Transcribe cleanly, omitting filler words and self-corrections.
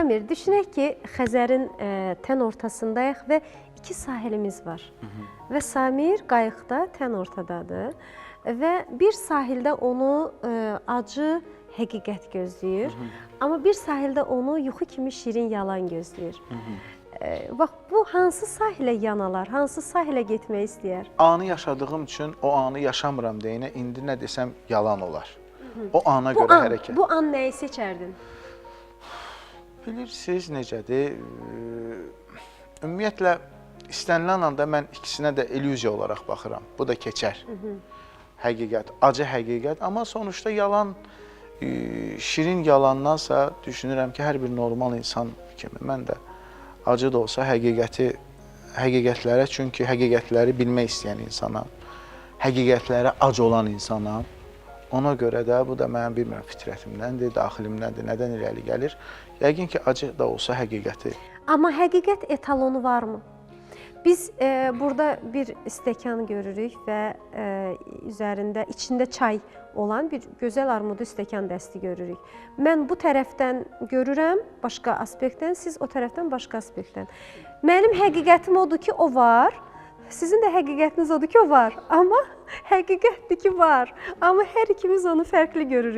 Samir, düşünək ki, Xəzərin tən ortasındayıq və iki sahilimiz var. Və Samir qayıqda tən ortadadır və bir sahildə onu acı həqiqət gözləyir, amma bir sahildə onu yuxu kimi şirin yalan gözləyir. Bax, bu hansı sahilə yanalar, hansı sahilə getmək istəyər? Anı yaşadığım üçün o anı yaşamıram deyinə, indi nə desəm yalan olar. O ana görə hərəkət. Bu an nəyi seçərdin? Bilirsiniz necədir? Ümumiyyətlə, istənilən anda mən ikisinə də illüziya olaraq baxıram. Bu da keçər. Həqiqət, acı həqiqət. Amma sonuçta yalan, şirin yalandansa düşünürəm ki, hər bir normal insan kimi mən də acı da olsa həqiqətlərə, çünki həqiqətləri bilmək istəyən insanam, həqiqətlərə ac olan insanam. Ona görə də bu da mənim bilmirəm fitrətimdəndir, daxilimdəndir, nədən irəli gəlir. Yəqin ki, acı da olsa həqiqəti. Amma həqiqət etalonu varmı? Biz burada bir stəkan görürük və üzərində, içində çay olan bir gözəl armudu stəkan dəsti görürük. Mən bu tərəfdən görürəm, başqa aspektdən, siz o tərəfdən başqa aspektdən. Mənim həqiqətim odur ki, o var. Sizin də həqiqətiniz odur ki, o var. Amma həqiqətdir ki, var. Amma hər ikimiz onu fərqli görürük.